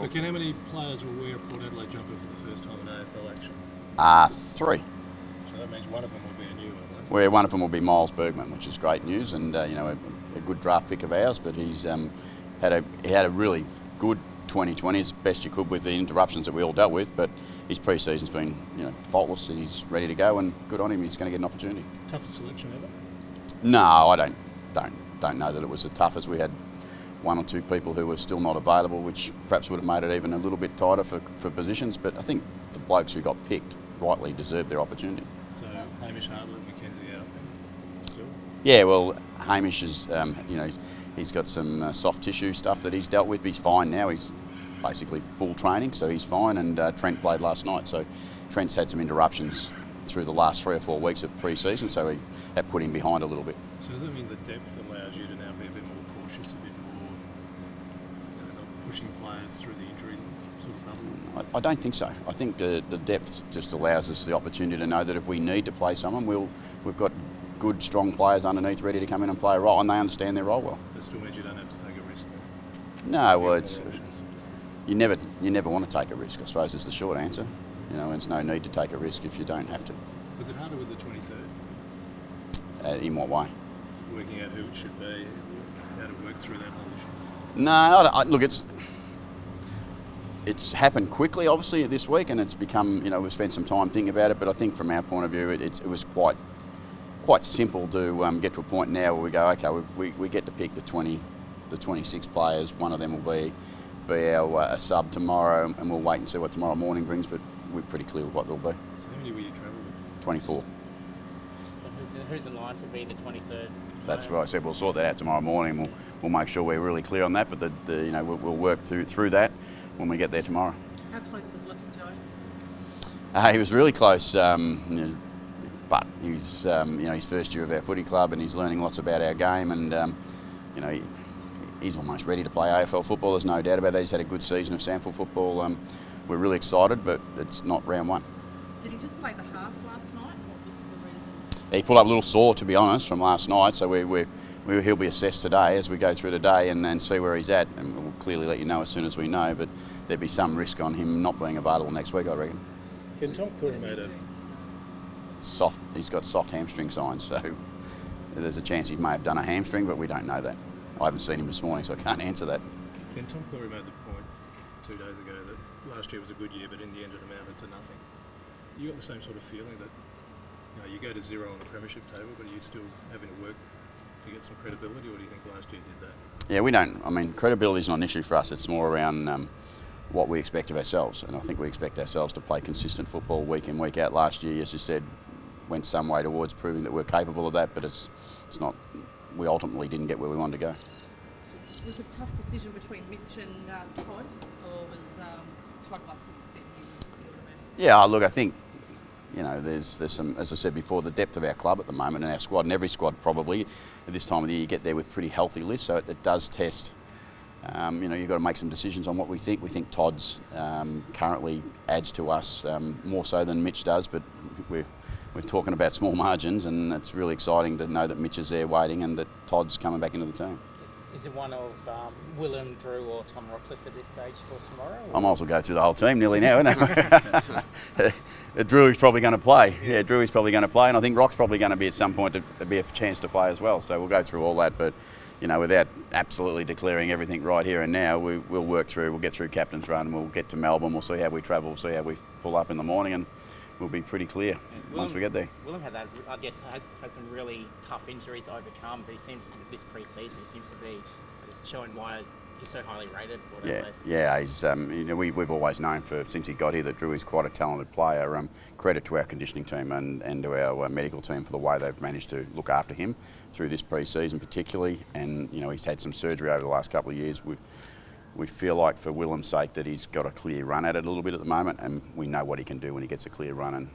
So, Ken, how many players will wear a Port Adelaide jumper for the first time in AFL action? 3. So that means one of them will be a new one, right? Where one of them will be Miles Bergman, which is great news, and a good draft pick of ours. But he had a really good 2020, as best you could with the interruptions that we all dealt with. But his pre-season's been faultless. He's ready to go, and good on him. He's going to get an opportunity. Toughest selection ever? No, I don't know that it was the toughest. We had one or two people who were still not available, which perhaps would have made it even a little bit tighter for positions. But I think the blokes who got picked rightly deserved their opportunity. So Hamish, Hartlett, Mackenzie out still? Yeah, well, Hamish is, he's got some soft tissue stuff that he's dealt with. But he's fine now. He's basically full training, so he's fine. And Trent played last night, so Trent's had some interruptions through the last 3 or 4 weeks of pre-season, so that put him behind a little bit. So does that mean the depth allows you to now be a bit more cautious, a bit more, not pushing players through the injury sort of bubble? I don't think so. I think the depth just allows us the opportunity to know that if we need to play someone, we've got good, strong players underneath ready to come in and play a role, and they understand their role well. That still means you don't have to take a risk then? No, well, you never want to take a risk, I suppose, is the short answer. There's no need to take a risk if you don't have to. Was it harder with the 23rd? In what way? Working out who it should be, how to work through that whole issue? No, look, it's happened quickly, obviously, this week, and it's become, we've spent some time thinking about it, but I think from our point of view, it was quite simple to get to a point now where we go, okay, we get to pick the 26 players. One of them will be our a sub tomorrow, and we'll wait and see what tomorrow morning brings, but we're pretty clear with what they'll be. So how many will you travel with? 24. So who's in line to be the 23rd? That's what I said. We'll sort that out tomorrow morning. We'll make sure we're really clear on that. But we'll work through that when we get there tomorrow. How close was Lachlan Jones? He was really close, but he's his first year of our footy club, and he's learning lots about our game. And he's almost ready to play AFL football. There's no doubt about that. He's had a good season of SANFL football. We're really excited, but it's not round one. Did he just play the half last night? What was the reason? He pulled up a little sore, to be honest, from last night. So he'll be assessed today as we go through the day and see where he's at. And we'll clearly let you know as soon as we know. But there'd be some risk on him not being available next week, I reckon. Can Tom Cleary made a He's got soft hamstring signs, so there's a chance he may have done a hamstring, but we don't know that. I haven't seen him this morning, so I can't answer that. Ken, Tom Cleary made the point 2 days ago that last year was a good year, but in the end it amounted to nothing. You got the same sort of feeling that you go to zero on the premiership table, but are you still having to work to get some credibility, or do you think last year did that? Yeah, we don't. I mean, credibility is not an issue for us. It's more around what we expect of ourselves, and I think we expect ourselves to play consistent football week in, week out. Last year, as you said, went some way towards proving that we're capable of that, but it's not. We ultimately didn't get where we wanted to go. Was it a tough decision between Mitch and Todd, or was Todd once he was fit? Yeah, look, I think there's some, as I said before, the depth of our club at the moment and our squad, and every squad probably at this time of the year you get there with pretty healthy lists, so it does test. You've got to make some decisions on what we think. We think Todd's currently adds to us more so than Mitch does, but we're talking about small margins, and it's really exciting to know that Mitch is there waiting and that Todd's coming back into the team. Is it one of Willem, Drew or Tom Rockcliffe at this stage for tomorrow? I might as well go through the whole team nearly now, isn't it? Drew is probably going to play. Yeah, Drew is probably going to play, and I think Rock's probably going to be at some point to be a chance to play as well. So we'll go through all that, but without absolutely declaring everything right here and now, we'll work through. We'll get through captain's run. We'll get to Melbourne. We'll see how we travel. We'll see how we pull up in the morning, and we'll be pretty clear once we get there. Willem had had some really tough injuries to overcome, but he seems this pre-season seems to be showing why he's so highly rated. Yeah. He's we've always known since he got here that Drew is quite a talented player. Credit to our conditioning team and to our medical team for the way they've managed to look after him through this pre-season particularly. And he's had some surgery over the last couple of years. We feel like for Willem's sake that he's got a clear run at it a little bit at the moment, and we know what he can do when he gets a clear run. And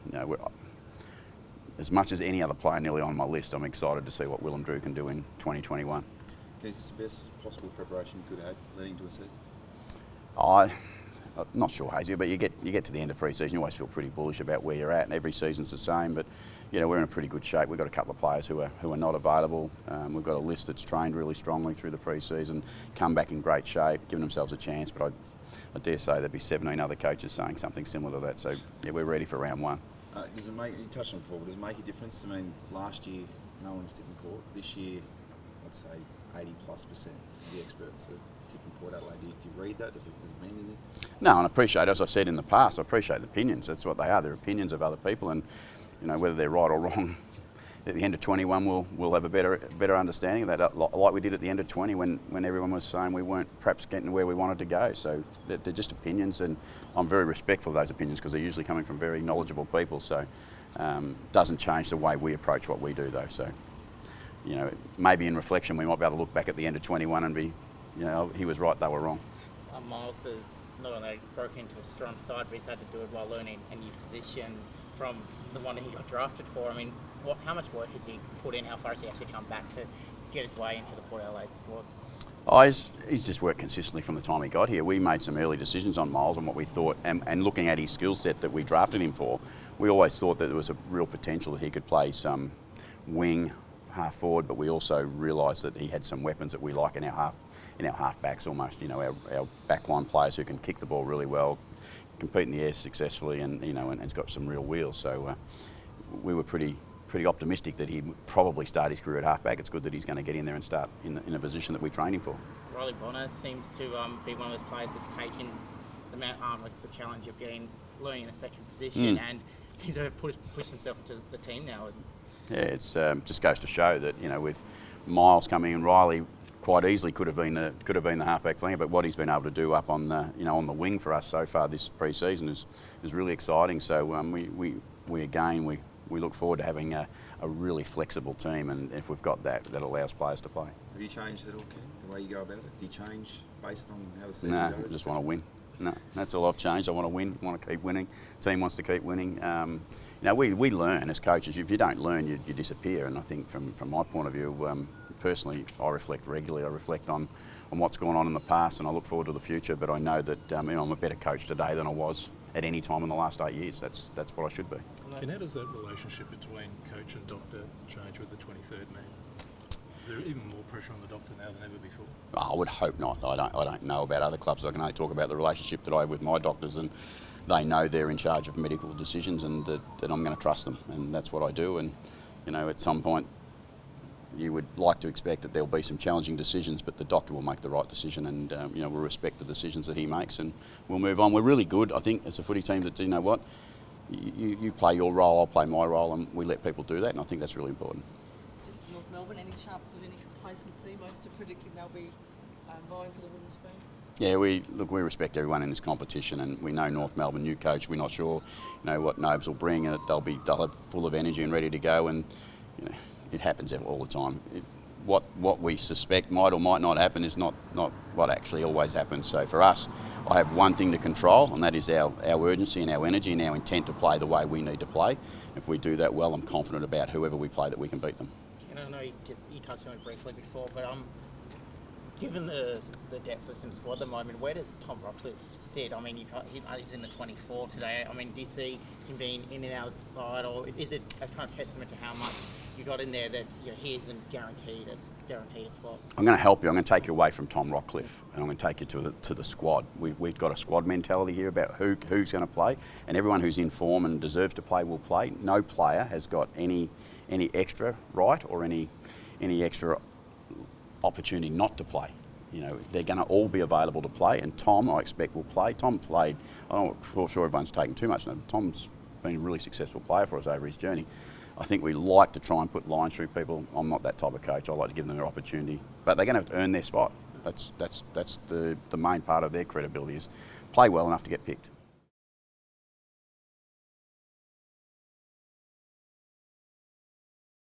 as much as any other player nearly on my list, I'm excited to see what Willem Drew can do in 2021. Is this the best possible preparation you could have leading into a season? I'm not sure, Hazy, but you get to the end of pre-season, you always feel pretty bullish about where you're at, and every season's the same. But we're in a pretty good shape. We've got a couple of players who are not available. We've got a list that's trained really strongly through the pre-season, come back in great shape, giving themselves a chance. But I dare say there'd be 17 other coaches saying something similar to that. So yeah, we're ready for round one. Does it make, you touched on it before, but does it make a difference? I mean, last year no one was tipping Port. This year, I'd say 80+% of the experts are tipping Port Adelaide. Do you read that? Does it mean anything? No, and I appreciate, as I've said in the past, I appreciate the opinions. That's what they are. They're opinions of other people, and whether they're right or wrong. At the end of 21, we'll have a better understanding of that, like we did at the end of 20 when everyone was saying we weren't perhaps getting where we wanted to go. So they're just opinions, and I'm very respectful of those opinions because they're usually coming from very knowledgeable people. So doesn't change the way we approach what we do, though. So maybe in reflection we might be able to look back at the end of 21 and be, he was right, they were wrong. Miles has not only broken into a strong side, but he's had to do it while learning a new position from the one that he got drafted for. I mean, how much work has he put in? How far has he actually come back to get his way into the Port Adelaide squad? Oh, he's just worked consistently from the time he got here. We made some early decisions on Miles and what we thought, and looking at his skill set that we drafted him for, we always thought that there was a real potential that he could play some wing, half forward, but we also realised that he had some weapons that we like in our half backs almost. Our backline players who can kick the ball really well, compete in the air successfully, and has got some real wheels. So we were pretty optimistic that he'd probably start his career at halfback. It's good that he's going to get in there and start in a position that we train him for. Riley Bonner seems to be one of those players that's taken the challenge of learning in a second position and seems to have pushed himself into the team now. Yeah, it's just goes to show that with Miles coming in, Riley quite easily could have been the halfback flanker, but what he's been able to do up on the on the wing for us so far this pre-season is really exciting. So we look forward to having a really flexible team, and if we've got that allows players to play. Have you changed at all, Ken, the way you go about it? Do you change based on how the season No, goes? I just want to win. No, that's all I've changed. I want to win. I want to keep winning. The team wants to keep winning. We learn as coaches. If you don't learn, you disappear. And I think from my point of view, personally, I reflect regularly. I reflect on what's gone on in the past, and I look forward to the future. But I know that I'm a better coach today than I was at any time in the last 8 years. That's what I should be. Ken, how does that relationship between coach and doctor change with the 23rd man? Is there even more pressure on the doctor now than ever before? I would hope not. I don't know about other clubs. I can only talk about the relationship that I have with my doctors, and they know they're in charge of medical decisions, and that I'm going to trust them, and that's what I do. And at some point, you would like to expect that there'll be some challenging decisions, but the doctor will make the right decision, and we'll respect the decisions that he makes, and we'll move on. We're really good, I think, as a footy team that you play your role, I'll play my role, and we let people do that, and I think that's really important. Just North Melbourne, any chance of any complacency? Most are predicting they'll be vying for the wooden spoon. Yeah, we respect everyone in this competition, and we know North Melbourne, new coach. We're not sure, what Nobes will bring, and they'll have full of energy and ready to go, and it happens all the time. What we suspect might or might not happen is not what actually always happens. So for us, I have one thing to control, and that is our urgency and our energy and our intent to play the way we need to play. If we do that well, I'm confident about whoever we play that we can beat them. And I know you touched on it briefly before, but given the depth that's in the squad at the moment, where does Tom Rockcliffe sit? I mean, he's in the 24 today. I mean, do you see him being in and out of the side, or is it a kind of testament to how much you got in there that he isn't guaranteed a spot? I'm going to help you. I'm going to take you away from Tom Rockcliffe, and I'm going to take you to the squad. We've got a squad mentality here about who's going to play, and everyone who's in form and deserves to play will play. No player has got any extra right or any extra opportunity not to play. They're going to all be available to play, and Tom, I expect, will play. Tom played, I'm not sure everyone's taken too much note, Tom's been a really successful player for us over his journey. I think we like to try and put lines through people. I'm not that type of coach. I like to give them their opportunity, but they're going to have to earn their spot. That's the main part of their credibility is play well enough to get picked.